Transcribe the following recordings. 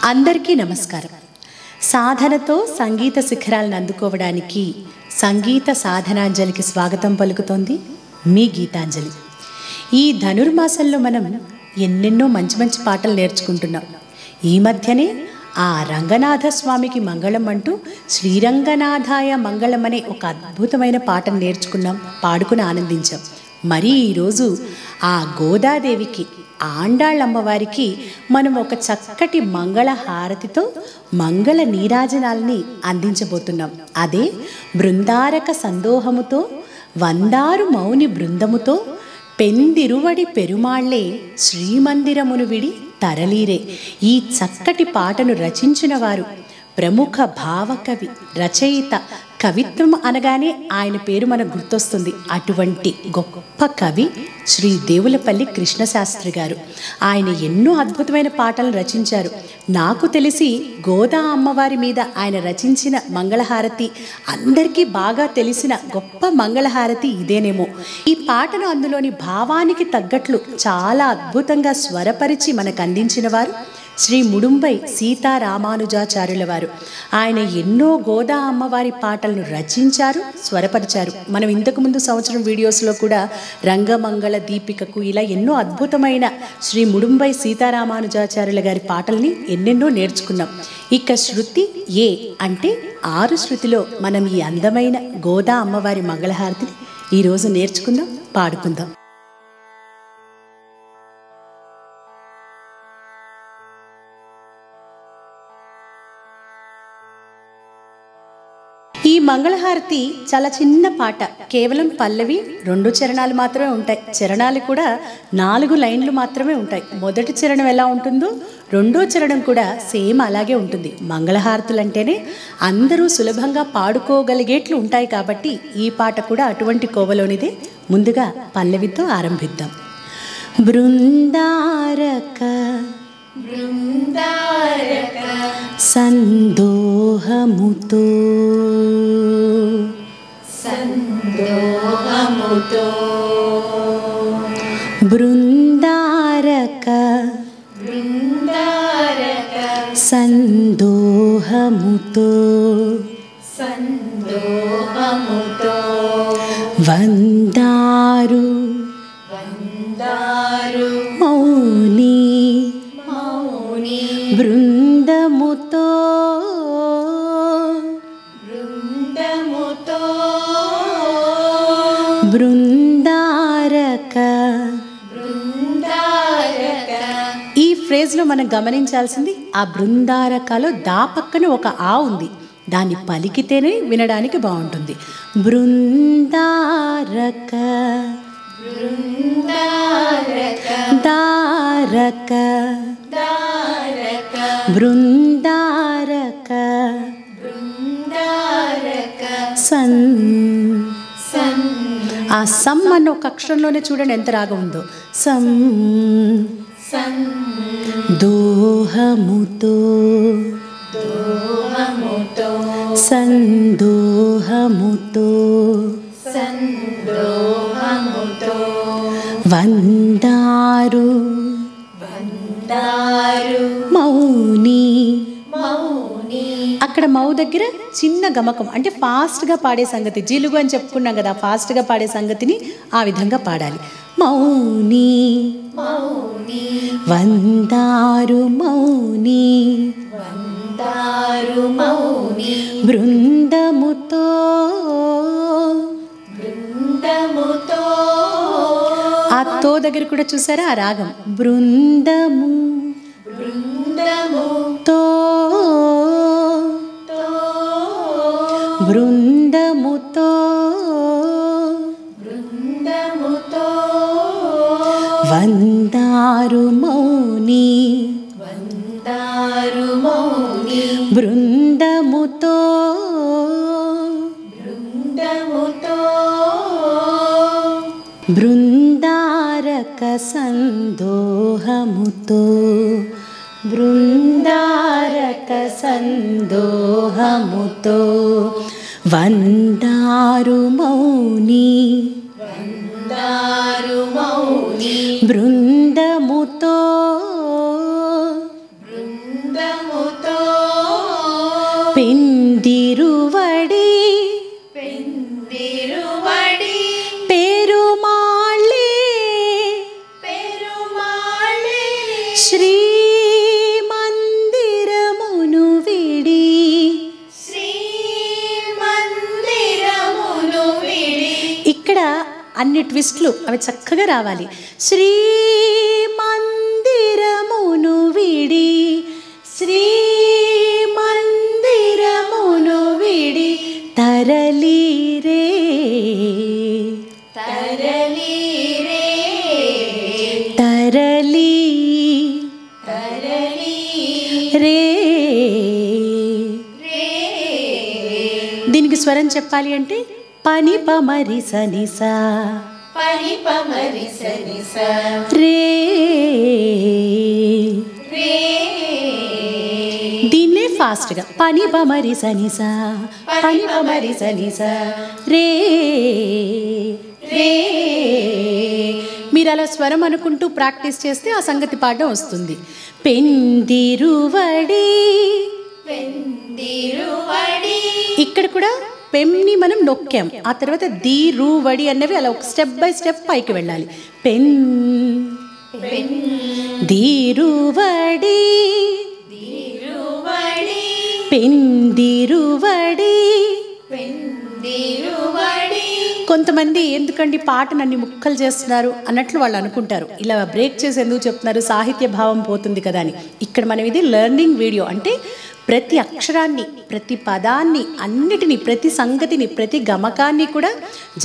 అందరికీ నమస్కారం. సాధనతో సంగీత శిఖరాలను అందుకోవడానికి సంగీత సాధనాంజలికి స్వాగతం పలుకుతోంది మీ గీతాంజలి. ఈ ధనుర్మాసంలో మనం ఎన్నెన్నో మంచి మంచి పాటలు నేర్చుకుంటున్నాం. ఈ మధ్యనే ఆ రంగనాథ స్వామికి మంగళం అంటూ శ్రీరంగనాథాయ మంగళం అనే ఒక అద్భుతమైన పాటను నేర్చుకున్నాం, పాడుకుని ఆనందించాం. మరి ఈరోజు ఆ గోదాదేవికి, ఆండాళ్ళమ్మవారికి మనం ఒక చక్కటి మంగళ హారతితో మంగళ నీరాజనాల్ని అందించబోతున్నాం. అదే బృందారక సందోహముతో వందారు మౌని బృందముతో పెందిరువడి పెరుమాళ్లే శ్రీమందిరమును విడి తరలీరే. ఈ చక్కటి పాటను రచించిన వారు ప్రముఖ భావకవి, రచయిత. కవిత్వం అనగానే ఆయన పేరు మనకు గుర్తొస్తుంది. అటువంటి గొప్ప కవి శ్రీ దేవులపల్లి కృష్ణశాస్త్రి గారు. ఆయన ఎన్నో అద్భుతమైన పాటలు రచించారు. నాకు తెలిసి గోదా అమ్మవారి మీద ఆయన రచించిన మంగళహారతి అందరికీ బాగా తెలిసిన గొప్ప మంగళహారతి ఇదేనేమో. ఈ పాటను అందులోని భావానికి తగ్గట్లు చాలా అద్భుతంగా స్వరపరిచి మనకు అందించిన వారు శ్రీ ముడుంబై సీతారామానుజాచార్యుల వారు. ఆయన ఎన్నో గోదా అమ్మవారి పాటలను రచించారు, స్వరపరిచారు. మనం ఇంతకుముందు సంవత్సరం వీడియోస్లో కూడా రంగమంగళ దీపికకు ఇలా ఎన్నో అద్భుతమైన శ్రీ ముడుంబై సీతారామానుజాచార్యుల గారి పాటల్ని ఎన్నెన్నో నేర్చుకున్నాం. ఇక శృతి ఏ అంటే 6 శృతిలో మనం ఈ అందమైన గోదా అమ్మవారి మంగళహారతిని ఈరోజు నేర్చుకుందాం, పాడుకుందాం. ఈ మంగళహారతి చాలా చిన్న పాట, కేవలం పల్లవి 2 చరణాలు మాత్రమే ఉంటాయి. చరణాలు కూడా 4 లైన్లు మాత్రమే ఉంటాయి. మొదటి చరణం ఎలా ఉంటుందో రెండో చరణం కూడా సేమ్ అలాగే ఉంటుంది. మంగళహారతులు అంటేనే అందరూ సులభంగా పాడుకోగలిగేట్లు ఉంటాయి కాబట్టి ఈ పాట కూడా అటువంటి కోవలోనిదే. ముందుగా పల్లవితో ఆరంభిద్దాం. బృందారక బృందారక సందోహముతో సందోహముతో బృందారక బృందారక సందోహముతో సందోహముతో వందారు వందారు మౌని మౌని బృందముతో బృందముతో బృందారక బృందారక. ఈ ఫ్రేజ్లో మనం గమనించాల్సింది ఆ బృందారకలో దా పక్కన ఒక ఆ ఉంది. దాన్ని పలికితేనే వినడానికి బాగుంటుంది. బృందారక బృందారక దారక దారక బృందారక బృందారక సన్ సన్. ఆ సమ్ అన్న ఒక అక్షరంలోనే చూడండి ఎంత రాగం ఉందో. సమ్ సన్ దోహముతో దోహముతో సందోహముతో సందోహముతో వందారు వందారు మౌని మౌని. అక్కడ మౌ దగ్గర చిన్న గమకం అంటే ఫాస్ట్గా పాడే సంగతి. జిలుగు అని చెప్పుకున్నాం కదా, ఫాస్ట్గా పాడే సంగతిని ఆ విధంగా పాడాలి. మౌని మౌని వందారు మౌని వందారు మౌని బృందముతో బృందముతో. ఆ తో దగ్గర కూడా చూసారా ఆ రాగం. బృందము బృందము తో బృందముతో బృందముతో వందారు మౌని వందారు మౌని బృందముతో బృందముతో బృందారక సందోహముతో బృందారక సందోహముతో వందారు మౌని వందారు మౌని బృందముతో బృందముతో పెందిరువడి పెందిరువడి పెరుమాళే పెరుమాళే శ్రీ మందిరమును విడి శ్రీ మందిరమును విడి. ఇక్కడ అన్ని ట్విస్ట్లు అవి చక్కగా రావాలి. శ్రీ మందిరమును విడి శ్రీ మందిరమును విడి తరలిరే తరలిరే తరలి తరలి రే. రే. దీనికి స్వరం చెప్పాలి అంటే పని పమరి సనిసా పని పమరి సనిస రే. రే. దీన్నే ఫాస్ట్గా పని పమరి సనిసా పని పమరి సనిసా రే రే. మీరు అలా స్వరం అనుకుంటూ ప్రాక్టీస్ చేస్తే ఆ సంగతి పాడడం వస్తుంది. పెందిరువడి పెందిరువడి. ఇక్కడ కూడా పెంని మనం నొక్కాం, ఆ తర్వాత దీరువడి అన్నవి అలా ఒక స్టెప్ బై స్టెప్ పైకి వెళ్ళాలి. పెన్ దీరువడి దిరువడి పెందిరువడి. పెందిరువడి. కొంతమంది ఎందుకండి పాటను అన్ని ముక్కలు చేస్తున్నారు అన్నట్లు వాళ్ళు అనుకుంటారు. ఇలా బ్రేక్ చేసి ఎందుకు చెప్తున్నారు, సాహిత్య భావం పోతుంది కదా అని. ఇక్కడ మనం ఇది లెర్నింగ్ వీడియో అంటే ప్రతి అక్షరాన్ని, ప్రతి పదాన్ని, అన్నిటినీ, ప్రతి సంగతిని, ప్రతి గమకాన్ని కూడా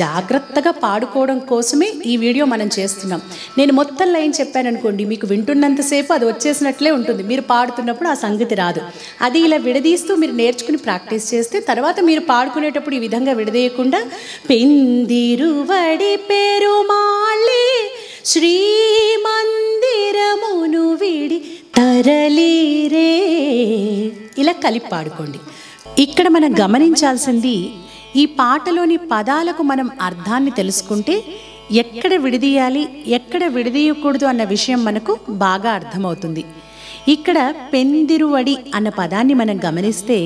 జాగ్రత్తగా పాడుకోవడం కోసమే ఈ వీడియో మనం చేస్తున్నాం. నేను మొత్తం లైన్ చెప్పాను అనుకోండి, మీకు వింటున్నంతసేపు అది వచ్చేసినట్లే ఉంటుంది, మీరు పాడుతున్నప్పుడు ఆ సంగతి రాదు. అది ఇలా విడదీస్తూ మీరు నేర్చుకుని ప్రాక్టీస్ చేస్తే తర్వాత మీరు పాడుకునేటప్పుడు ఈ విధంగా విడదీయకుండా పెందిరువడి పెరుమాళే శ్రీ మందిరమును విడి తరలిరే ఇలా కలిపి పాడుకోండి. ఇక్కడ మనం గమనించాల్సింది, ఈ పాటలోని పదాలకు మనం అర్థాన్ని తెలుసుకుంటే ఎక్కడ విడదీయాలి ఎక్కడ విడదీయకూడదు అన్న విషయం మనకు బాగా అర్థమవుతుంది. ఇక్కడ పెందిరువడి అన్న పదాన్ని మనం గమనిస్తే,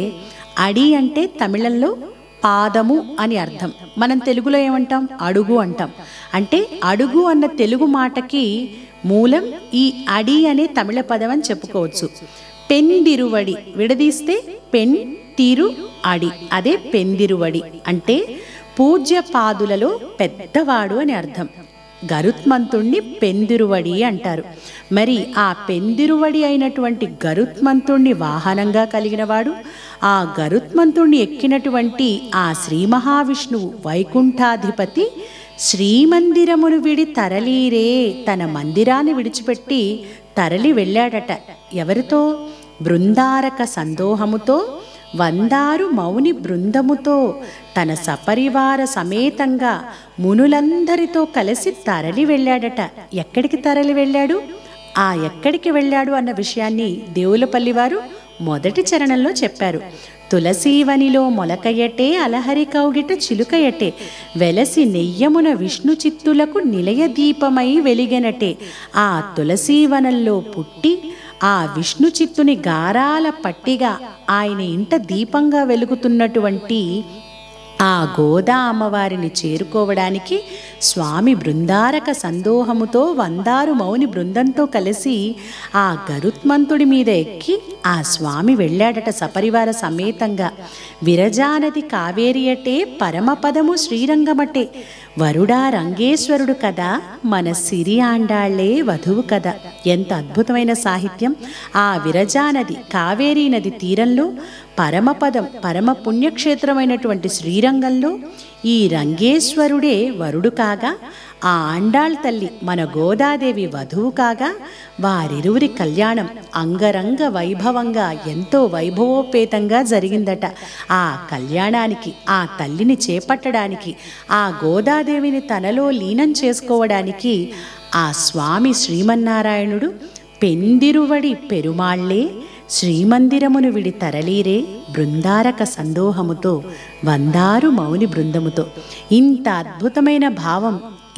అడి అంటే తమిళంలో పాదము అని అర్థం. మనం తెలుగులో ఏమంటాం, అడుగు అంటాం. అంటే అడుగు అన్న తెలుగు మాటకి మూలం ఈ అడి అనే తమిళ పదం అని చెప్పుకోవచ్చు. పెందిరువడి విడదీస్తే పెన్ తిరు అడి, అదే పెందిరువడి అంటే పూజ్య పాదులలో పెద్దవాడు అని అర్థం. గరుత్మంతుణ్ణి పెందిరువడి అంటారు. మరి ఆ పెందిరువడి అయినటువంటి గరుత్మంతుణ్ణి వాహనంగా కలిగినవాడు, ఆ గరుత్మంతుణ్ణి ఎక్కినటువంటి ఆ శ్రీ మహావిష్ణువు వైకుంఠాధిపతి శ్రీమందిరమును విడి తరలీరే, తన మందిరాన్ని విడిచిపెట్టి తరలి వెళ్ళాడట. ఎవరితో? బృందారక సందోహముతో, వందారు మౌని బృందముతో, తన సపరివార సమేతంగా మునులందరితో కలిసి తరలి వెళ్ళాడట. ఎక్కడికి తరలి వెళ్ళాడు, ఆ ఎక్కడికి వెళ్ళాడు అన్న విషయాన్ని దేవులపల్లి వారు మొదటి చరణంలో చెప్పారు. తులసీవనిలో మొలకయటే అలహరి కౌగిట చిలుకయటే, వెలసి నెయ్యమున విష్ణు చిత్తులకు నిలయ దీపమై వెలిగెనటే. ఆ తులసీవనంలో పుట్టి ఆ విష్ణు చిత్తుని గారాల పట్టిగా ఆయన ఇంట దీపంగా వెలుగుతున్నటువంటి ఆ గోదా అమ్మవారిని చేరుకోవడానికి స్వామి బృందారక సందోహముతో వందారు మౌని బృందంతో కలిసి ఆ గరుత్మంతుడి మీద ఎక్కి ఆ స్వామి వెళ్ళాడట సపరివార సమేతంగా. విరజానది కావేరియటే పరమపదము శ్రీరంగమటే, వరుడా రంగేశ్వరుడు కదా మన సిరి ఆండాళ్లే వధువు కదా. ఎంత అద్భుతమైన సాహిత్యం! ఆ విరజానది కావేరీ నది తీరంలో పరమపదం, పరమ పుణ్యక్షేత్రమైనటువంటి శ్రీరంగంలో ఈ రంగేశ్వరుడే వరుడు కాగా, ఆ ఆండాళ్ తల్లి మన గోదాదేవి వధువు కాగా, వారిరువురి కళ్యాణం అంగరంగ వైభవంగా ఎంతో వైభవోపేతంగా జరిగిందట. ఆ కళ్యాణానికి, ఆ తల్లిని చేపట్టడానికి, ఆ గోదాదేవిని తనలో లీనం చేసుకోవడానికి ఆ స్వామి శ్రీమన్నారాయణుడు పెందిరువడి పెరుమాళ్లే శ్రీమందిరమును విడి తరలీరే బృందారక సందోహముతో వందారు మౌని బృందముతో. ఇంత అద్భుతమైన భావం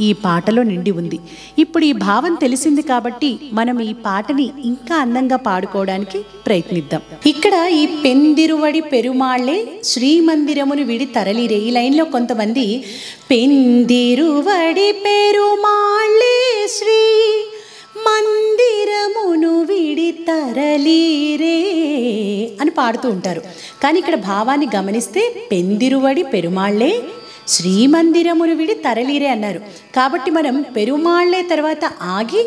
ఈ పాటలో నిండి ఉంది. ఇప్పుడు ఈ భావం తెలిసింది కాబట్టి మనం ఈ పాటని ఇంకా అందంగా పాడుకోవడానికి ప్రయత్నిద్దాం. ఇక్కడ ఈ పెందిరువడి పెరుమాళ్లే శ్రీమందిరమును విడి తరలిరే, ఈ లైన్లో కొంతమంది పెందిరువడి పెరుమాళ్లే శ్రీ మందిరమును విడి తరలిరే అని పాడుతూ ఉంటారు. కానీ ఇక్కడ భావాన్ని గమనిస్తే పెందిరువడి పెరుమాళ్లే శ్రీమందిరమును విడి తరలిరే అన్నారు. కాబట్టి మనం పెరుమాళ్లే తర్వాత ఆగి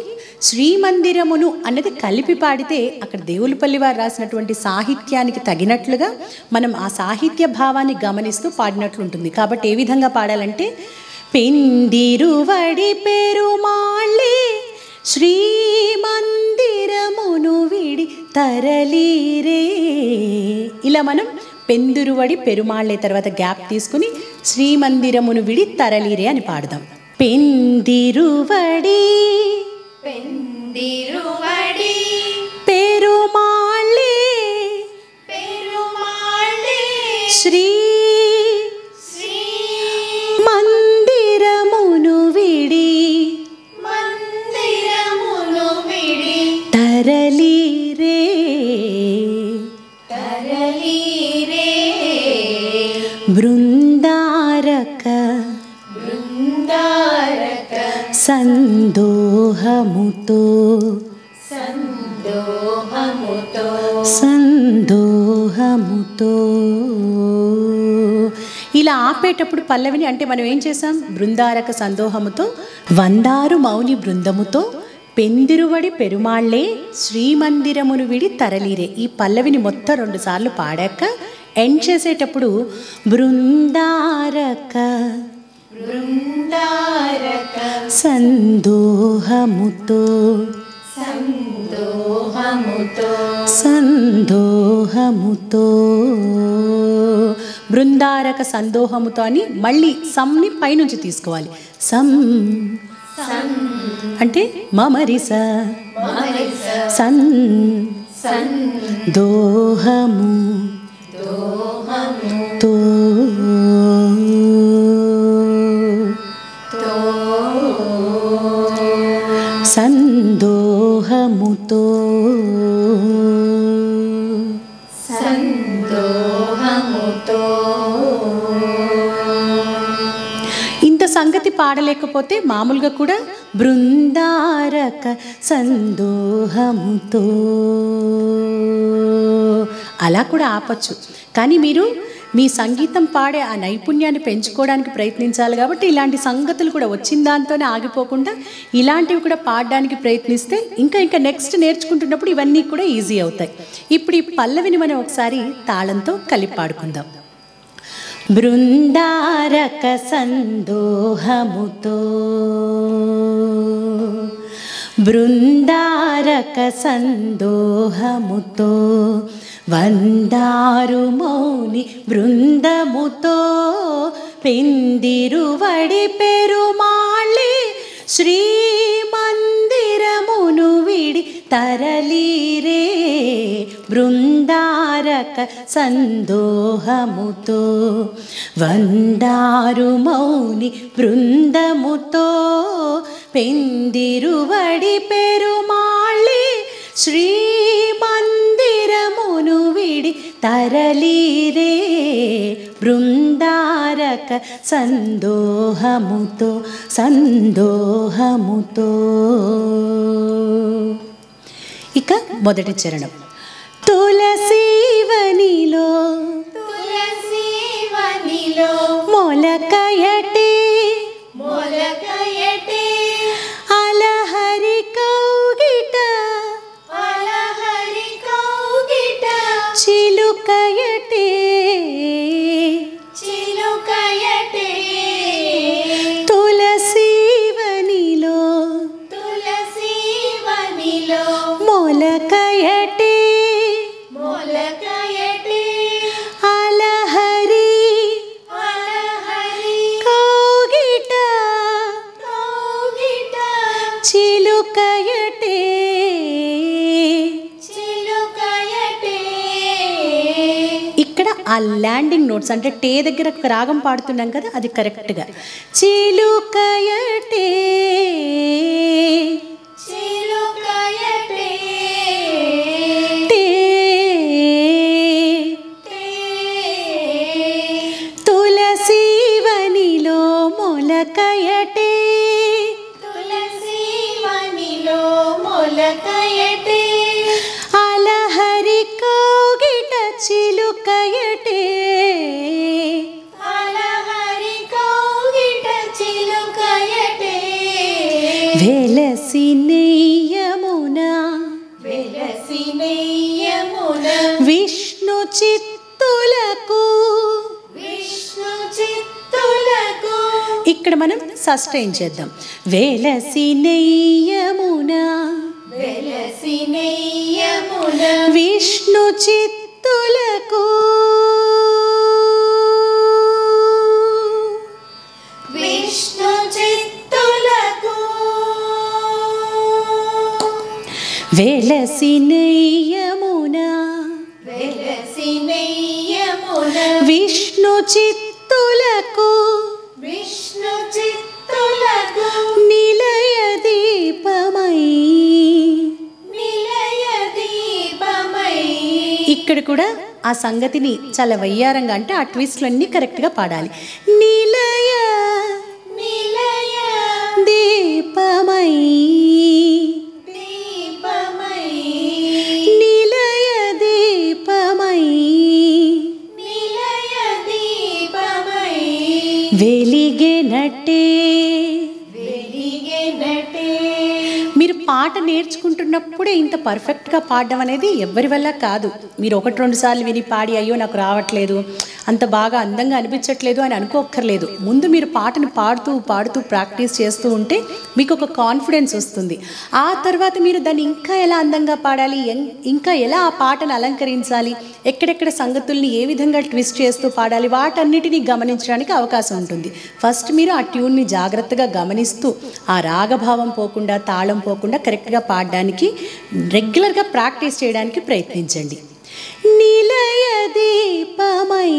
శ్రీమందిరమును అన్నది కలిపి పాడితే అక్కడ దేవులపల్లి వారు రాసినటువంటి సాహిత్యానికి తగినట్లుగా మనం ఆ సాహిత్య భావాన్ని గమనిస్తూ పాడినట్లు ఉంటుంది. కాబట్టి ఏ విధంగా పాడాలంటే పెందిరువడి పెరుమాళ్లే శ్రీమందిరమును విడి తరలిరే, ఇలా మనం పెందిరువడి పెరుమాళ్లే తర్వాత గ్యాప్ తీసుకుని శ్రీమందిరమును విడి తరలిరే అని పాడదాం. పెందిరువడి పెందిరువడి పెరుమాళ్లే పెరుమాళ్లే శ్రీ మందిరమును విడి మందిరమును విడి తరలిరే తరలిరే బృందారక బృందారక సందోహముతో సందోహముతో సందోహముతో. ఇలా ఆపేటప్పుడు పల్లవిని అంటే మనం ఏం చేసాం, బృందారక సందోహముతో వందారు మౌని బృందముతో పెందిరువడి పెరుమాళ్లే శ్రీమందిరమును విడి తరలిరే, ఈ పల్లవిని మొత్తం 2 సార్లు పాడాక ఎండ్ చేసేటప్పుడు బృందారక బృందారక సందోహముతో సందోహముతో సందోహముతో. బృందారక సందోహముతో అని మళ్ళీ సమ్ని పైనుంచి తీసుకోవాలి. సం అంటే మమరిస మమరిస సన్ సందోహము తో సందోహముతో సందోహముతో. ఇంత సంగతి పాడలేకపోతే మామూలుగా కూడా బృందారక సందోహముతో అలా కూడా ఆపచ్చు. కానీ మీరు మీ సంగీతం పాడే ఆ నైపుణ్యాన్ని పెంచుకోవడానికి ప్రయత్నించాలి. కాబట్టి ఇలాంటి సంగతులు కూడా వచ్చిన దాంతోనే ఆగిపోకుండా ఇలాంటివి కూడా పాడడానికి ప్రయత్నిస్తే ఇంకా నెక్స్ట్ నేర్చుకుంటున్నప్పుడు ఇవన్నీ కూడా ఈజీ అవుతాయి. ఇప్పుడు ఈ పల్లవిని మనం ఒకసారి తాళంతో కలిపి పాడుకుందాం. బృందారక సందోహముతో బృందారక సందోహముతో వందారు మౌని బృందముతో పెందిరువడి పెరుమాళ్లే శ్రీమందిరమును విడి తరలిరే బృందారక సందోహముతో వందారు మౌని బృందముతో పెందిరువడి పెరుమాళ్లే శ్రీమందిరమును విడి తరలిరే బృందారక సందోహముతో సందోహముతో. ఇక మొదటి చరణం. తులసీవనిలో తులసీవనిలో మొలకయటే మొలకయటే అలహరి కౌగిట అలహరి కౌగిట చిలుకయటే చిలుకయటే తులసీవనిలో తులసీవనిలో మొలకయటే మొలకయటే అలహరి అలహరి కౌగిట కౌగిట చిలుకయటే చిలుకయటే. ఇక్కడ ఆ ల్యాండింగ్ నోట్స్ అంటే టే దగ్గర ఒక రాగం పాడుతున్నాం కదా, అది కరెక్ట్గా. చిలుకయటే చిలుకయటే టే తులసీవనిలో మొలకయటే తులసీవనిలో మొలకయటే అలహరి కౌగిట చిలుకయటే అలహరి కౌగిట చిలుకయటే వెలసి నెయ్యమున వెలసి నెయ్యమున విష్ణు చిత్తులకు. విష్ణు చిత్తులకు ఇక్కడ మనం సస్టైన్ చేద్దాం. వెలసి నెయ్యమున వెలసి నెయ్యమున విష్ణు చిత్తులకు విష్ణు చిత్తులకు వెలసి నెయ్యమున వెలసి నెయ్యమున విష్ణు చిత్తులకు విష్ణు చిత్తులకు నిలయ దీపమై. నిలయ దీపమై. ఇక్కడ కూడా ఆ సంగతిని చాలా వయ్యారంగా అంటే ఆ ట్విస్ట్లన్నీ కరెక్ట్గా పాడాలి. నిలయ నిలయ దీపమై దీపమై నిలయ దీపమై నిలయ దీపమై వెలిగెనటే. వెలిగెనటే మీరు పాట నేర్చుకుంటున్నప్పుడే ఇంత పర్ఫెక్ట్గా పాడడం అనేది ఎవరి వల్ల కాదు. మీరు 1-2 సార్లు విని పాడి అయ్యో నాకు రావట్లేదు, అంత బాగా అందంగా అనిపించట్లేదు అని అనుకోక్కర్లేదు. ముందు మీరు పాటను పాడుతూ పాడుతూ ప్రాక్టీస్ చేస్తూ ఉంటే మీకు ఒక కాన్ఫిడెన్స్ వస్తుంది. ఆ తర్వాత మీరు దాన్ని ఇంకా ఎలా అందంగా పాడాలి, ఇంకా ఎలా ఆ పాటను అలంకరించాలి, ఎక్కడెక్కడ సంగతుల్ని ఏ విధంగా ట్విస్ట్ చేస్తూ పాడాలి, వాటన్నిటినీ గమనించడానికి అవకాశం ఉంటుంది. ఫస్ట్ మీరు ఆ ట్యూన్ని జాగ్రత్తగా గమనిస్తూ ఆ రాగభావం పోకుండా తాళం పోకుండా కరెక్ట్గా పాడడానికి రెగ్యులర్గా ప్రాక్టీస్ చేయడానికి ప్రయత్నించండి. నిలయ దీపమై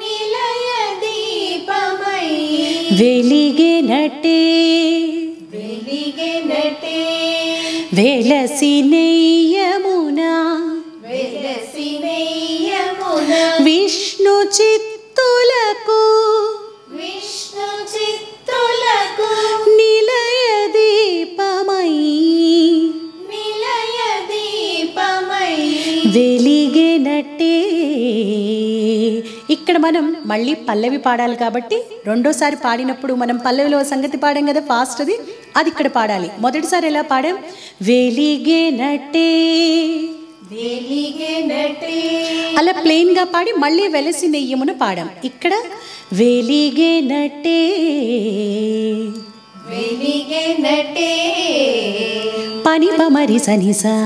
నిలయ దీపమై వెలిగెనటే వెలిగెనటే వెలసి నెయ్యమున వెలసి నెయ్యమున విష్ణు చిత్తులకు విష్ణు చిత్తులకు నిలయ దీపమై నిలయ దీపమై వెలిగెనటే. ఇక్కడ మనం మళ్ళీ పల్లవి పాడాలి కాబట్టి రెండోసారి పాడినప్పుడు మనం పల్లవిలో సంగతి పాడాం కదా ఫాస్ట్, అది ఇక్కడ పాడాలి. మొదటిసారి ఎలా పాడాం? వెలిగెనటే. వెలిగెనటే అలా ప్లెయిన్గా పాడి మళ్ళీ వెలసి నెయ్యమున పాడాం. ఇక్కడ వెలిగెనటే వెలిగెనటే పని పమరి సనిసా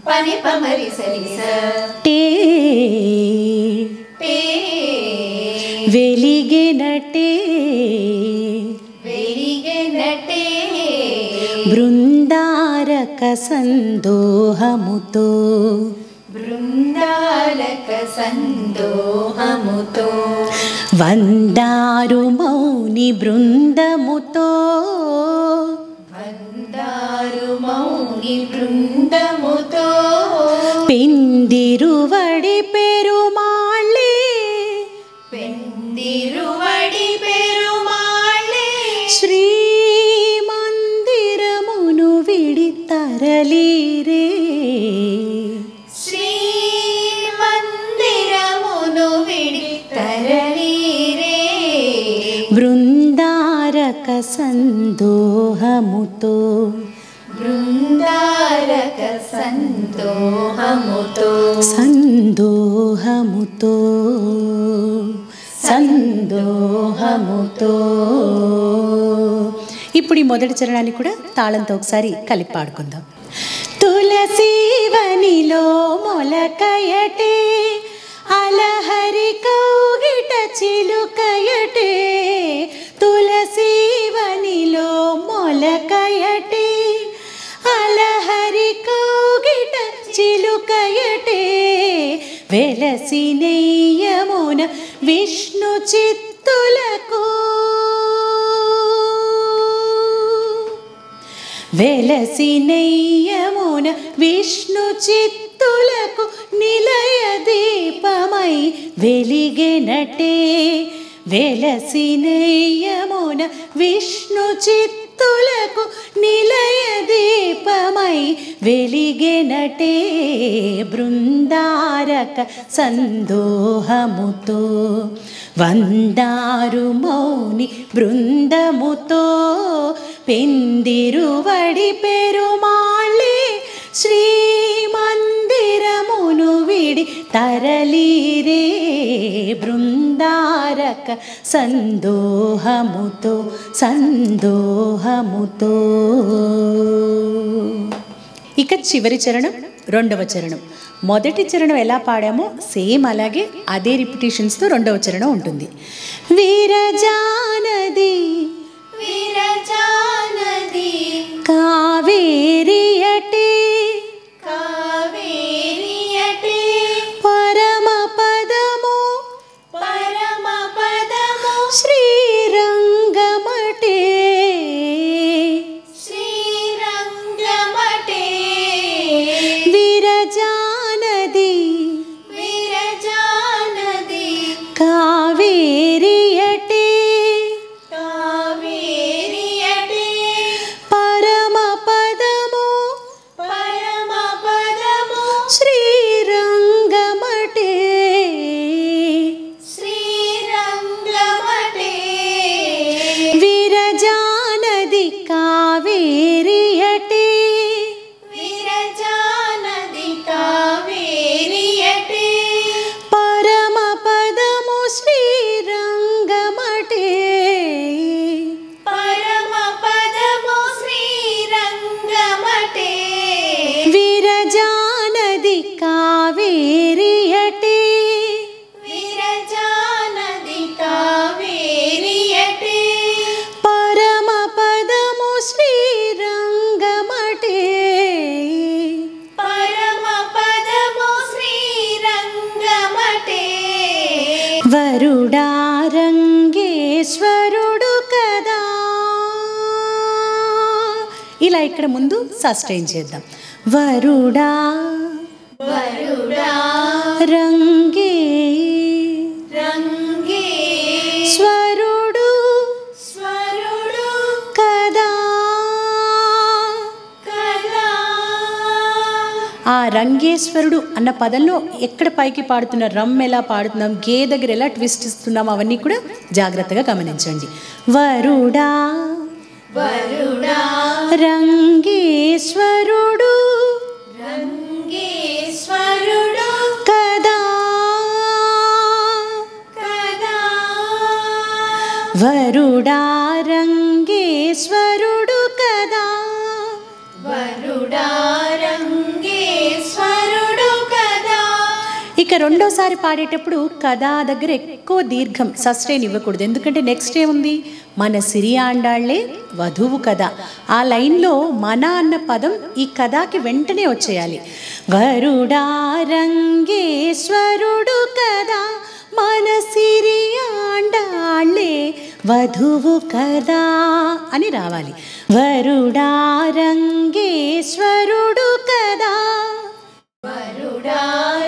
పని పమరి సరిస టే టే వెలిగెనటే వెలిగెనటే బృందారక సందోహముతో బృందారక సందోహముతో వందారు మౌని బృందముతో వందారు మౌని బృందముతో పెందిరువడి పెరుమాళ్ళే పెందిరువడి పెరుమాళ్ళే శ్రీమందిరమును విడి తరలిరే శ్రీమందిరమును విడి తరలిరే బృందారక సందోహముతో బృందారక సందోహముతో సందోహముతో సందోహముతో. ఇప్పుడు ఈ మొదటి చరణాన్ని కూడా తాళంతో ఒకసారి కలిపి పాడుకుందాం. తులసీవనిలో మొలకయటే అలహరి కౌగిట చిలుకయటే తులసీవనిలో మొలకయటే అలహరి కౌగిట చిలుకయటే వెలసి వెలసి నెయ్యమున విష్ణు చిత్తులకు వెలసి నెయ్యమున విష్ణు చిత్తులకు నిలయ దీపమై వెలిగెనటే వెలసి నెయ్యమున విష్ణు చిత్తులకు నిలయ దీపమై వెలిగెనటే బృందారక సందోహముతో వందారు మౌని బృందముతో పెందిరువడి పెరుమాళ్ళే శ్రీమందిరమును విడి తరలిరే బృందారక సందోహముతో సందోహముతో. ఇక చివరి చరణం రెండవ చరణం. మొదటి చరణం ఎలా పాడామో సేమ్ అలాగే అదే రిపిటేషన్స్తో రెండవ చరణం ఉంటుంది. విరజానది విరజానది కావేరియటే కావేరియటే పరమ పదము పరమ పదము శ్రీరంగమటే శ్రీరంగమటే విరజానది విరజానది కావేరియటే కావేరియటే పరమ పదము పరమ పదము శ్రీరంగమటే శ్రీరంగమటే విరజానది కావేరియటే విరజానది కావేరియటే పరమ పదము శ్రీరంగమటే పరమ పదము శ్రీరంగమటే విరజానది కావేరియటే విరజానది కావేరియటే పరమ పదము శ్రీరంగమటే పరమ పదము శ్రీరంగమటే వరుడారంగేశ్వరుడు కదా. ఇలా ఇక్కడ ముందు సస్టైన్ చేద్దాం. వరుడా వరుడా రంగే రంగే స్వరుడు స్వరుడు కదా. కళా ఆ రంగేశ్వరుడు అన్న పదంలో ఎక్కడ పైకి పాడుతున్న రమ్ ఎలా పాడుతున్నాం, గే దగ్గర ఎలా ట్విస్ట్ ఇస్తున్నాం, అవన్నీ కూడా జాగ్రత్తగా గమనించండి. వరుడా వరుడా రంగేశ్వరుడు రంగేశ్వరుడు కదా. కదా వరుడా రంగేశ్వరుడు కదా. వరుడా రంగేశ్వరుడు కదా. ఇక రెండోసారి పాడేటప్పుడు కదా దగ్గర ఎక్కువ దీర్ఘం సస్టైన్ ఇవ్వకూడదు. ఎందుకంటే నెక్స్ట్ ఏముంది, మన సిరి ఆండాళ్లే వధువు కదా. ఆ లైన్లో మన అన్న పదం ఈ కథకి వెంటనే వచ్చేయాలి. వరుడా రంగేశ్వరుడు కదా మన సిరి ఆండాళ్లే వధువు కదా అని రావాలి. వరుడా రంగేశ్వరుడు కదా. వరుడా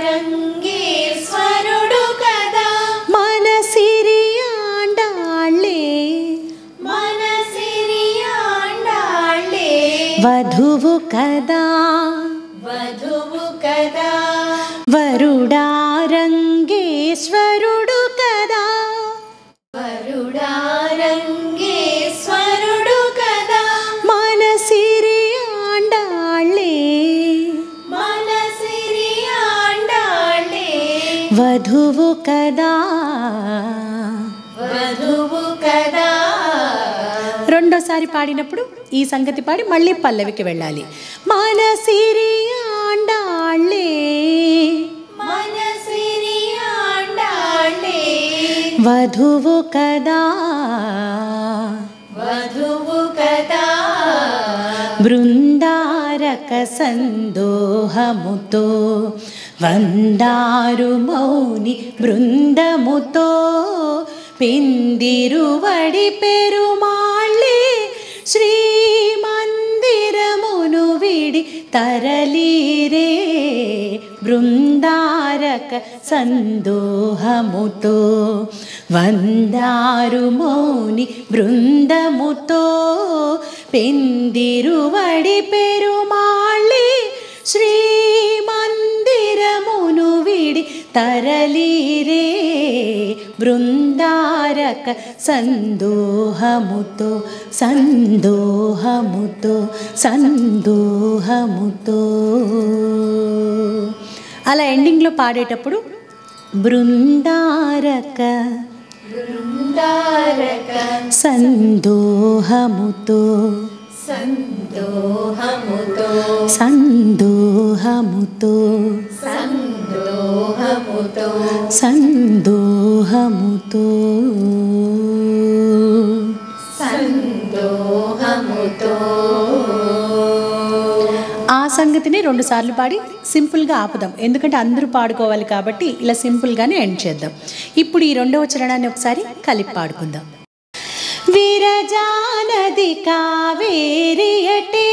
రంగేశ్వరుడు కదా మన సిరి ఆండాళ్లే మన సిరి ఆండాళ్లే వధువు కదా. వధువు కదా. వరుడా రంగేశ్వరుడు కదా. వరుడా రంగేశ్వరుడు కదా మన సిరి ఆండాళ్లే మన సిరి ఆండాళ్లే వధువు కదా. వధువు కదా. రెండోసారి పాడినప్పుడు ఈ సంగతి పాడి మళ్ళీ పల్లవికి వెళ్ళాలి. మన సిరి ఆండాళ్లే మన సిరి ఆండాళ్లే వధువు కదా. వధువు కదా. బృందారక సందోహముతో వందారు మౌని బృందముతో పిందిరువడి పెరుమాళ్ళే శ్రీమందిరమును విడి తరలిరే బృందారక సందోహముతో వందారు మౌని బృందముతో పిందిరువడి పెరుమాళ్ళే శ్రీమందిరమును విడి తరలిరే బృందారక సందోహముతో సందోహముతో సందోహముతో. అలా ఎండింగ్లో పాడేటప్పుడు బృందారక బృందారక సందోహముతో సందోహముతో సందోహముతో సందోహముతో సందోహముతో సందోహముతో. ఆ సంగతిని 2 సార్లు పాడి సింపుల్గా ఆపుదాం, ఎందుకంటే అందరూ పాడుకోవాలి కాబట్టి ఇలా సింపుల్గానే ఎండ్ చేద్దాం. ఇప్పుడు ఈ 2వ చరణాన్ని ఒకసారి కలిపి పాడుకుందాం. విరజానది కావేరియటే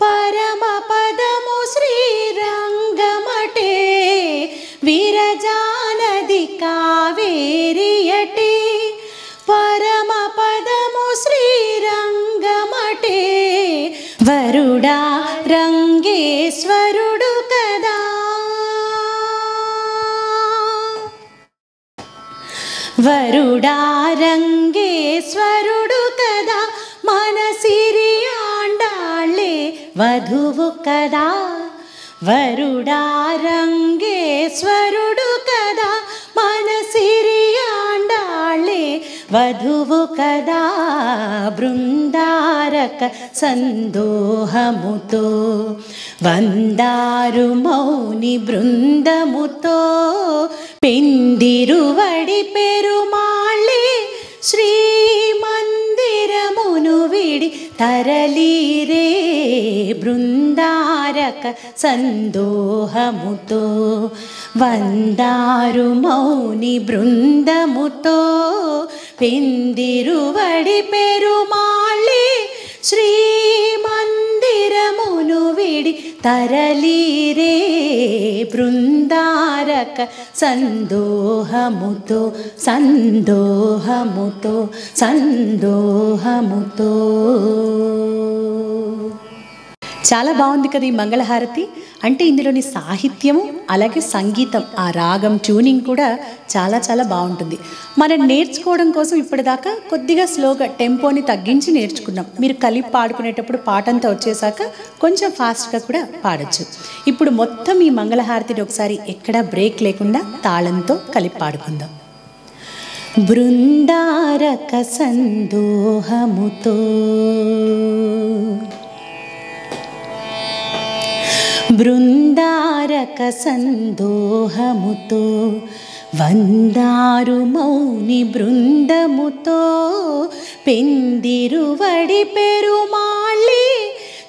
పరమ పదము శ్రీరంగమటే విరజానది కావేరియటే పరమ పదము శ్రీరంగమటే వరుడా రంగేశ్వరుడు కదా వరుడా రంగేశ్వరుడు కదా మన సిరి ఆండాళ్ళే వధువు కదా వరుడా రంగేశ్వరుడు కదా మన సిరి ఆండాళ్ళే వధువు కదా బృందారక సందోహముతో వందారు మౌని బృందముతో పిందిరువడి పెరుమాళ్ళే శ్రీమందిరమును విడి తరలిరే బృందారక సందోహముతో వందారు మౌని బృందముతో పిందిరువడి పెరుమాళ్ళే శ్రీమందిరమును విడి తరలిరే బృందారక సందోహముతో సందోహముతో సందోహముతో. చాలా బాగుంది కదా ఈ మంగళహారతి. అంటే ఇందులోని సాహిత్యము అలాగే సంగీతం, ఆ రాగం ట్యూనింగ్ కూడా చాలా చాలా బాగుంటుంది. మనం నేర్చుకోవడం కోసం ఇప్పటిదాకా కొద్దిగా స్లోగా టెంపోని తగ్గించి నేర్చుకున్నాం. మీరు కలిపి పాడుకునేటప్పుడు పాటంతా వచ్చేసాక కొంచెం ఫాస్ట్గా కూడా పాడచ్చు. ఇప్పుడు మొత్తం ఈ మంగళహారతిని ఒకసారి ఎక్కడా బ్రేక్ లేకుండా తాళంతో కలిపి పాడుకుందాం. బృందారక సందోహముతో బృందారక సందోహముతో వందారు మౌని బృందముతో పెందిరువడి పెరుమాళ్ళే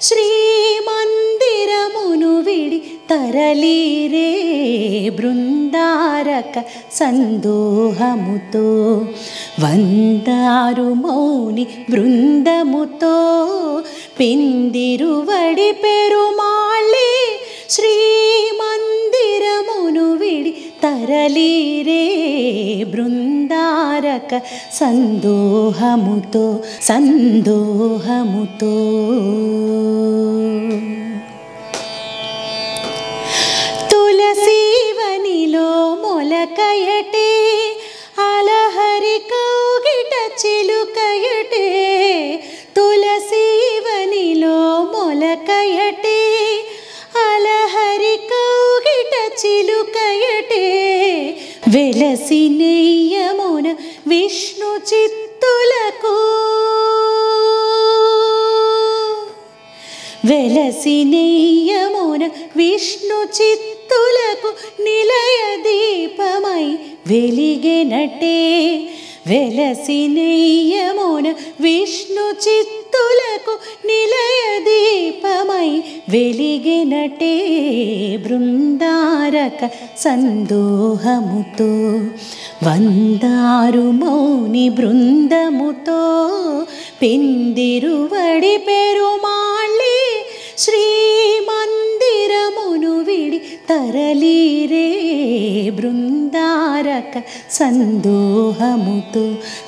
శ్రీమందిరమును విడి తరలిరే బృందారక సందోహముతో వందారు మౌని బృందముతో పెందిరువడి పెరుమాళ్ళే శ్రీమందిరమును విడి తరలిరే బృందారక సందోహముతో సందోహముతో. తులసీవనిలో మొలకయటే అలహరి కౌగిట చిలుకయటే తులసీవనిలో మొలకయటే అలహరి కౌగిట చిలుకయటే వెలసి నెయ్యమున విష్ణు చిత్తులకు వెలసి నెయ్యమున విష్ణు చిత్తులకు నిలయ దీపమై వెలిగెనటే వెలసినెయ్యమున విష్ణు చిత్తులకు నిలయ దీపమై వెలిగినటే బృందారక సందోహముతో వందారు మౌని బృందముతో పెందిరువడి పెరుమాళ్ళి శ్రీమందిరమును విడి తరలిరే బృందారక సందోహముతో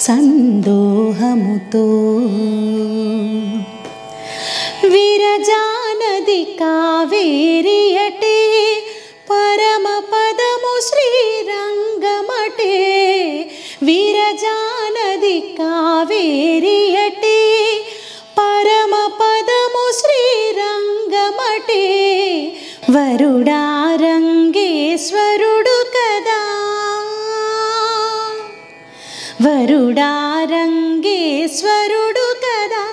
సందోహముతో విరజానది కావేరియటే పరమ పదము శ్రీరంగమటే విరజానది కావేరియటే పరమ పదము శ్రీరంగమటే వరుడారంగేశ్వరుడు కదా వరుడారంగేశ్వరుడు కదా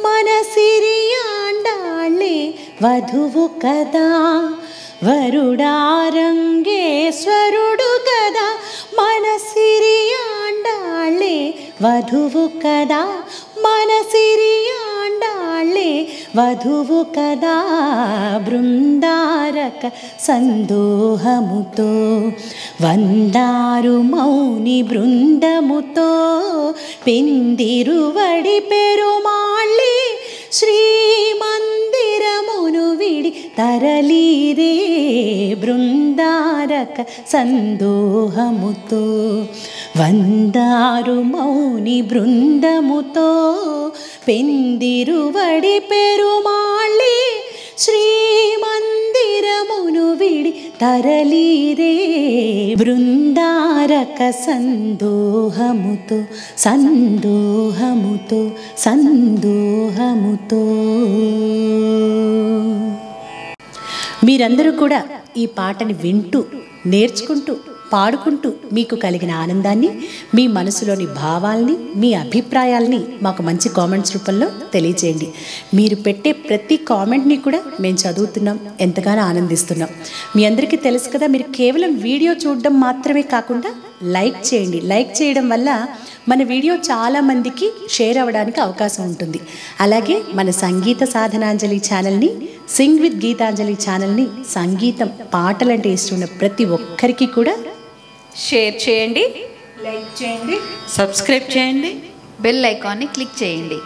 మన సిరియాండాళ్ళే వధువు కదా వరుడారంగేశ్వరుడు కదా మన సిరియాండాళ్ళే వధువు కదా మన సిరియాండాళ్ళే వధువు కదా బృందారక సందోహముతో వందారు మౌని బృందముతో పెందిరువడి పెరుమాళ్ళి శ్రీమందిరమును విడి తరలిరే బృందారక సందోహముతో వందారు మౌని బృందముతో పెందిరువడి పెరుమాళ్ళి శ్రీమందిరమును విడి తరలిరే బృందారక సందోహముతో సందోహముతో సందోహముతో. మీరందరూ కూడా ఈ పాటని వింటూ నేర్చుకుంటూ పాడుకుంటూ మీకు కలిగిన ఆనందాన్ని, మీ మనసులోని భావాల్ని, మీ అభిప్రాయాల్ని మాకు మంచి కామెంట్స్ రూపంలో తెలియజేయండి. మీరు పెట్టే ప్రతి కామెంట్ని కూడా మేము చదువుతున్నాం, ఎంతగానో ఆనందిస్తున్నాం. మీ అందరికీ తెలుసు కదా, మీరు కేవలం వీడియో చూడడం మాత్రమే కాకుండా లైక్ చేయండి. లైక్ చేయడం వల్ల మన వీడియో చాలామందికి షేర్ అవ్వడానికి అవకాశం ఉంటుంది. అలాగే మన సంగీత సాధనాంజలి ఛానల్ని, సింగ్ విత్ గీతాంజలి ఛానల్ని, సంగీతం పాటలంటే ఇష్టం ప్రతి ఒక్కరికి కూడా షేర్ చేయండి, లైక్ చేయండి, సబ్స్క్రైబ్ చేయండి, బెల్ ఐకాన్ని క్లిక్ చేయండి.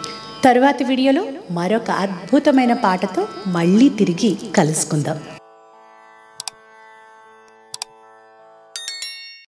తరువాతి వీడియోలో మరొక అద్భుతమైన పాటతో మళ్ళీ తిరిగి కలుసుకుందాం.